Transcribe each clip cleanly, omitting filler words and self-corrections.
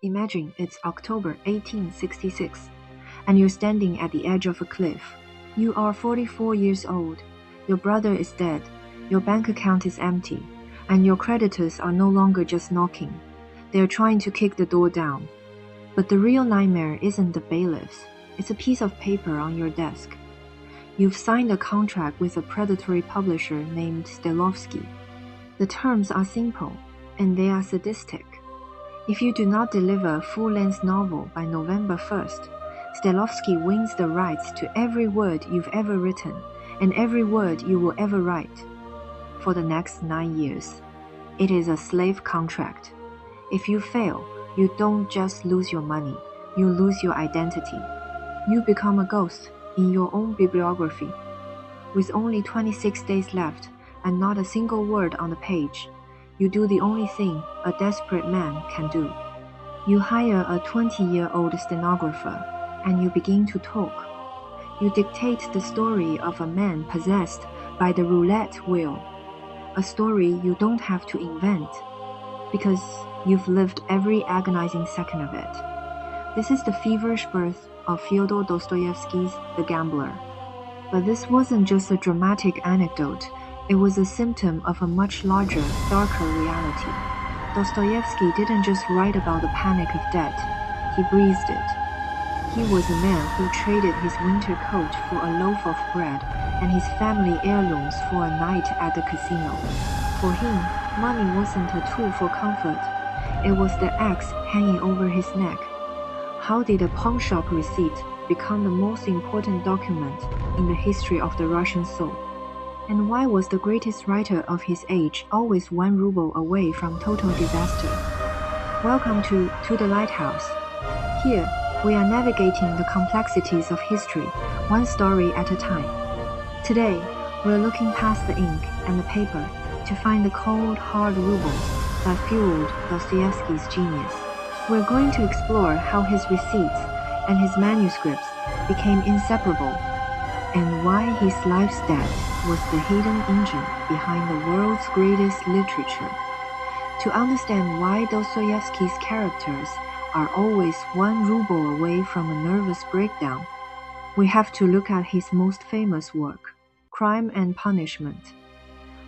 Imagine it's October 1866, and you're standing at the edge of a cliff. You are 44 years old, your brother is dead, your bank account is empty, and your creditors are no longer just knocking. They're trying to kick the door down. But the real nightmare isn't the bailiffs, it's a piece of paper on your desk. You've signed a contract with a predatory publisher named Dostoevsky. The terms are simple, and they are sadistic. If you do not deliver a full-length novel by November 1st, Dostoevsky wins the rights to every word you've ever written and every word you will ever write. For the next 9 years. It is a slave contract. If you fail, you don't just lose your money, you lose your identity. You become a ghost in your own bibliography. With only 26 days left and not a single word on the page, you do the only thing a desperate man can do. You hire a 20-year-old stenographer and you begin to talk. You dictate the story of a man possessed by the roulette wheel, a story you don't have to invent, because you've lived every agonizing second of it. This is the feverish birth of Fyodor Dostoevsky's The Gambler. But this wasn't just a dramatic anecdote, it was a symptom of a much larger, darker reality. Dostoevsky didn't just write about the panic of debt, he breathed it. He was a man who traded his winter coat for a loaf of bread and his family heirlooms for a night at the casino. For him, money wasn't a tool for comfort, it was the axe hanging over his neck. How did a pawnshop receipt become the most important document in the history of the Russian soul? And why was the greatest writer of his age always 1 ruble away from total disaster? Welcome to the Lighthouse. Here, we are navigating the complexities of history, one story at a time. Today, we're looking past the ink and the paper to find the cold, hard rubles that fueled Dostoevsky's genius. We're going to explore how his receipts and his manuscripts became inseparable, and why his life's debt was the hidden engine behind the world's greatest literature. To understand why Dostoevsky's characters are always 1 ruble away from a nervous breakdown, we have to look at his most famous work, Crime and Punishment.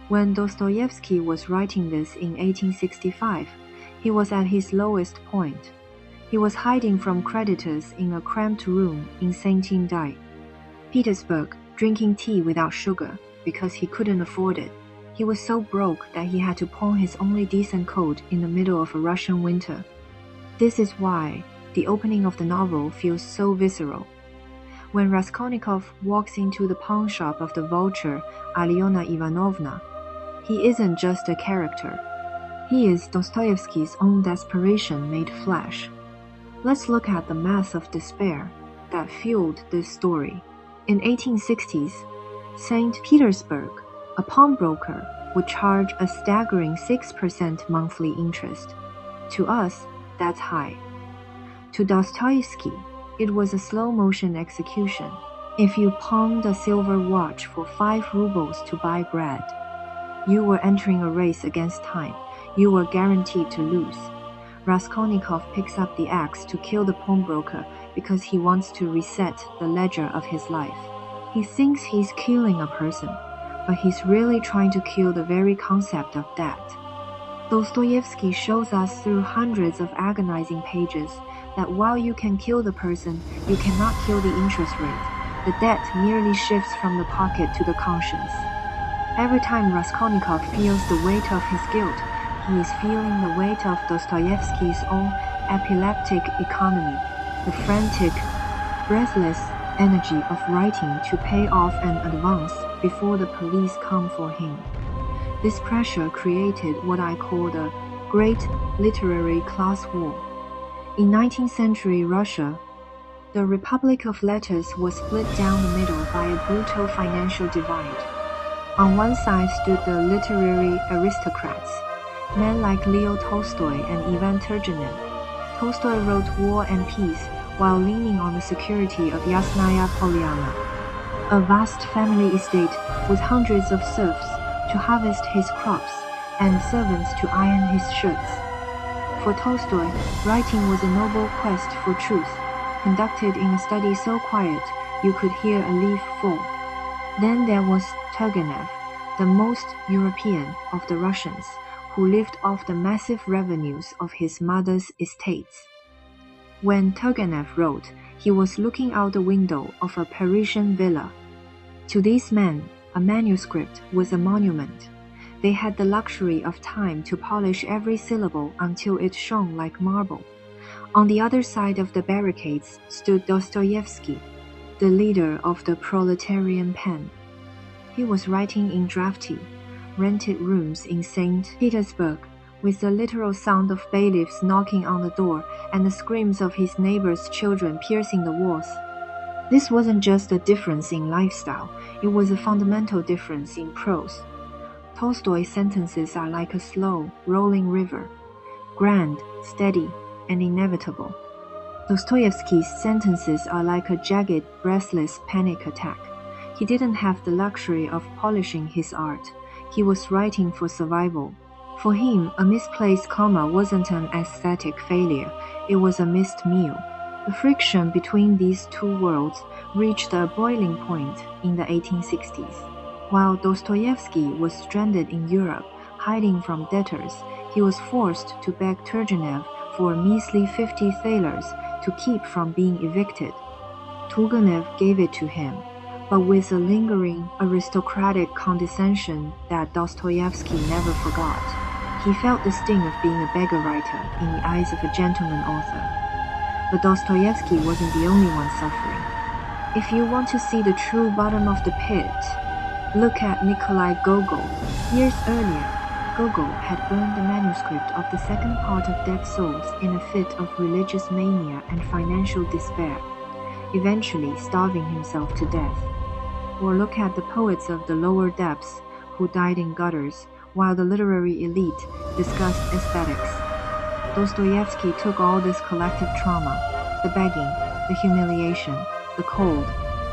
When Dostoevsky was writing this in 1865, he was at his lowest point. He was hiding from creditors in a cramped room in Saint-Indai, Petersburg, drinking tea without sugar because he couldn't afford it. He was so broke that he had to pawn his only decent coat in the middle of a Russian winter. This is why the opening of the novel feels so visceral. When Raskolnikov walks into the pawn shop of the vulture Alyona Ivanovna, he isn't just a character. He is Dostoevsky's own desperation made flesh. Let's look at the mass of despair that fueled this story. In 1860s, St. Petersburg, a pawnbroker would charge a staggering 6% monthly interest. To us, that's high. To Dostoevsky, it was a slow-motion execution. If you pawned a silver watch for 5 rubles to buy bread, you were entering a race against time. You were guaranteed to lose. Raskolnikov picks up the axe to kill the pawnbroker because he wants to reset the ledger of his life. He thinks he's killing a person, but he's really trying to kill the very concept of debt. Dostoevsky shows us through hundreds of agonizing pages that while you can kill the person, you cannot kill the interest rate. The debt merely shifts from the pocket to the conscience. Every time Raskolnikov feels the weight of his guilt, he is feeling the weight of Dostoevsky's own epileptic economy, the frantic, breathless energy of writing to pay off an advance before the police come for him. This pressure created what I call the Great Literary Class War. In 19th century Russia, the Republic of Letters was split down the middle by a brutal financial divide. On one side stood the literary aristocrats, men like Leo Tolstoy and Ivan Turgenev. Tolstoy wrote War and Peace while leaning on the security of Yasnaya Polyana, a vast family estate with hundreds of serfs to harvest his crops and servants to iron his shirts. For Tolstoy, writing was a noble quest for truth, conducted in a study so quiet you could hear a leaf fall. Then there was Turgenev, the most European of the Russians, who lived off the massive revenues of his mother's estates. When Turgenev wrote, he was looking out the window of a Parisian villa. To these men, a manuscript was a monument. They had the luxury of time to polish every syllable until it shone like marble. On the other side of the barricades stood Dostoevsky, the leader of the proletarian pen. He was writing in drafty, rented rooms in St. Petersburg, with the literal sound of bailiffs knocking on the door and the screams of his neighbors' children piercing the walls. This wasn't just a difference in lifestyle, it was a fundamental difference in prose. Tolstoy's sentences are like a slow, rolling river, grand, steady, and inevitable. Dostoevsky's sentences are like a jagged, breathless panic attack. He didn't have the luxury of polishing his art. He was writing for survival. For him, a misplaced comma wasn't an aesthetic failure, it was a missed meal. The friction between these two worlds reached a boiling point in the 1860s. While Dostoevsky was stranded in Europe, hiding from debtors, he was forced to beg Turgenev for a measly 50 thalers to keep from being evicted. Turgenev gave it to him, but with a lingering aristocratic condescension that Dostoevsky never forgot. He felt the sting of being a beggar writer in the eyes of a gentleman author. But Dostoevsky wasn't the only one suffering. If you want to see the true bottom of the pit, look at Nikolai Gogol. Years earlier, Gogol had burned the manuscript of the second part of Dead Souls in a fit of religious mania and financial despair, eventually starving himself to death. Or look at the poets of the lower depths who died in gutters, while the literary elite discussed aesthetics. Dostoevsky took all this collective trauma, the begging, the humiliation, the cold,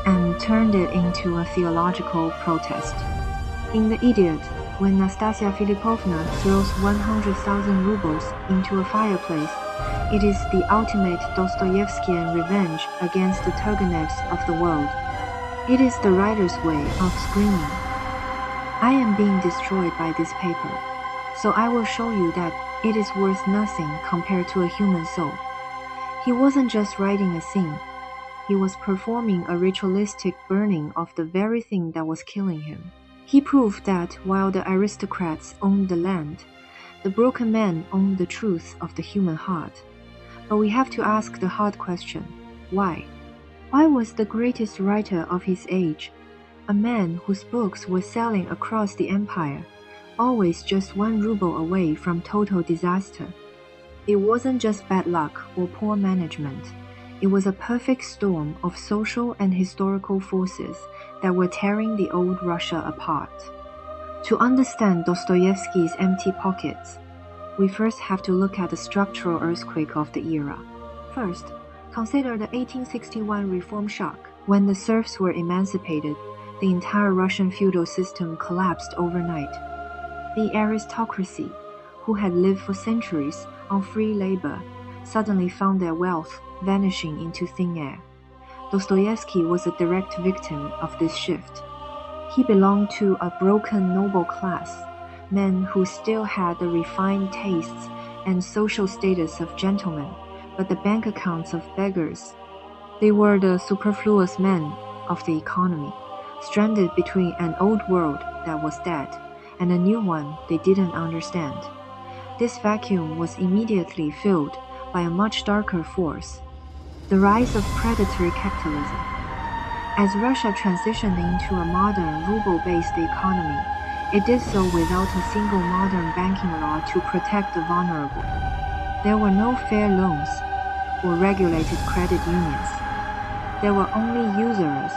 and turned it into a theological protest. In The Idiot, when Nastasia Filipovna throws 100,000 rubles into a fireplace, it is the ultimate Dostoevskian revenge against the Turgenevs of the world. It is the writer's way of screaming, I am being destroyed by this paper, so I will show you that it is worth nothing compared to a human soul. He wasn't just writing a scene, he was performing a ritualistic burning of the very thing that was killing him. He proved that while the aristocrats owned the land, the broken man owned the truth of the human heart. But we have to ask the hard question, why? Why was the greatest writer of his age, a man whose books were selling across the empire, always just 1 ruble away from total disaster? It wasn't just bad luck or poor management. It was a perfect storm of social and historical forces that were tearing the old Russia apart. To understand Dostoevsky's empty pockets, we first have to look at the structural earthquake of the era. First, consider the 1861 reform shock. When the serfs were emancipated, the entire Russian feudal system collapsed overnight. The aristocracy, who had lived for centuries on free labor, suddenly found their wealth vanishing into thin air. Dostoevsky was a direct victim of this shift. He belonged to a broken noble class, men who still had the refined tastes and social status of gentlemen, but the bank accounts of beggars. They were the superfluous men of the economy, stranded between an old world that was dead and a new one they didn't understand. This vacuum was immediately filled by a much darker force, the rise of predatory capitalism. As Russia transitioned into a modern ruble-based economy, it did so without a single modern banking law to protect the vulnerable. There were no fair loans or regulated credit unions. There were only usurers,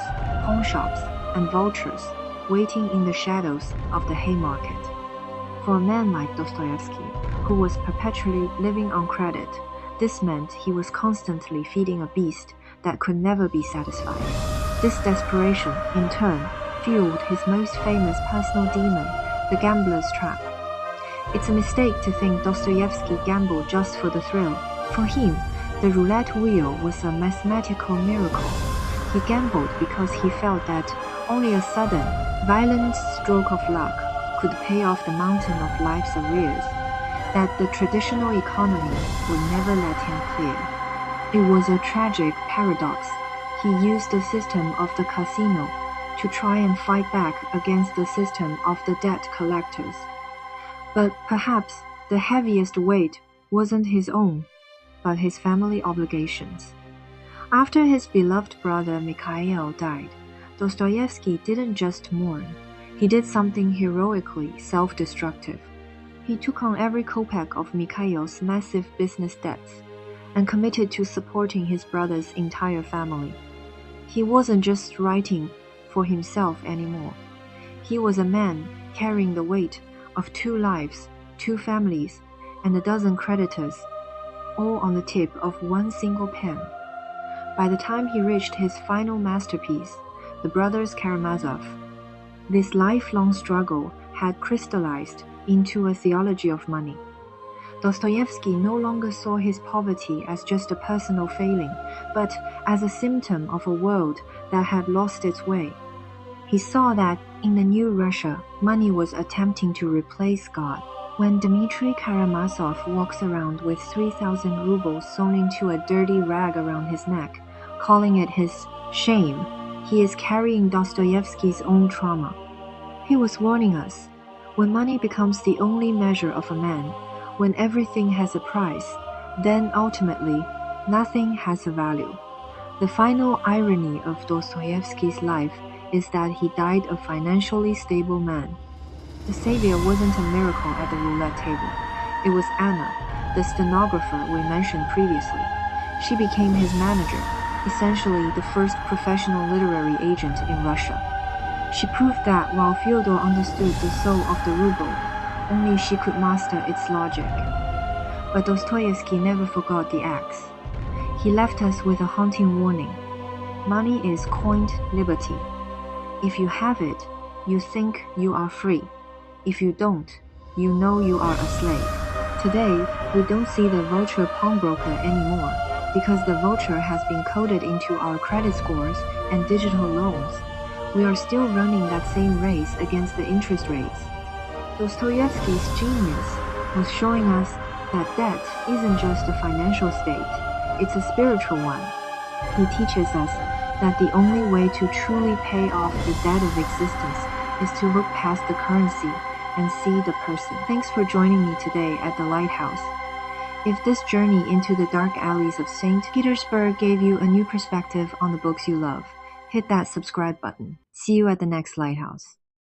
pawnshops, and vultures waiting in the shadows of the Haymarket. For a man like Dostoevsky, who was perpetually living on credit, this meant he was constantly feeding a beast that could never be satisfied. This desperation, in turn, fueled his most famous personal demon, the gambler's trap. It's a mistake to think Dostoevsky gambled just for the thrill. For him, the roulette wheel was a mathematical miracle. He gambled because he felt that only a sudden, violent stroke of luck could pay off the mountain of life's arrears, that the traditional economy would never let him clear. It was a tragic paradox. He used the system of the casino to try and fight back against the system of the debt collectors. But perhaps the heaviest weight wasn't his own, but his family obligations. After his beloved brother Mikhail died, Dostoevsky didn't just mourn. He did something heroically self-destructive. He took on every kopeck of Mikhail's massive business debts and committed to supporting his brother's entire family. He wasn't just writing for himself anymore. He was a man carrying the weight of 2 lives, 2 families, and a dozen creditors, all on the tip of one single pen. By the time he reached his final masterpiece, the Brothers Karamazov, this lifelong struggle had crystallized into a theology of money. Dostoevsky no longer saw his poverty as just a personal failing, but as a symptom of a world that had lost its way. He saw that in the new Russia, money was attempting to replace God. When Dmitry Karamazov walks around with 3,000 rubles sewn into a dirty rag around his neck, calling it his shame, he is carrying Dostoevsky's own trauma. He was warning us, when money becomes the only measure of a man, when everything has a price, then ultimately, nothing has a value. The final irony of Dostoevsky's life is that he died a financially stable man. The savior wasn't a miracle at the roulette table. It was Anna, the stenographer we mentioned previously. She became his manager, essentially the first professional literary agent in Russia. She proved that while Fyodor understood the soul of the ruble, only she could master its logic. But Dostoevsky never forgot the axe. He left us with a haunting warning. Money is coined liberty. If you have it, you think you are free. If you don't, you know you are a slave. Today, we don't see the vulture pawnbroker anymore, because the vulture has been coded into our credit scores and digital loans. We are still running that same race against the interest rates. Dostoevsky's genius was showing us that debt isn't just a financial state, it's a spiritual one. He teaches us that the only way to truly pay off the debt of existence is to look past the currency and see the person. Thanks for joining me today at the Lighthouse. If this journey into the dark alleys of St. Petersburg gave you a new perspective on the books you love, hit that subscribe button. See you at the next Lighthouse.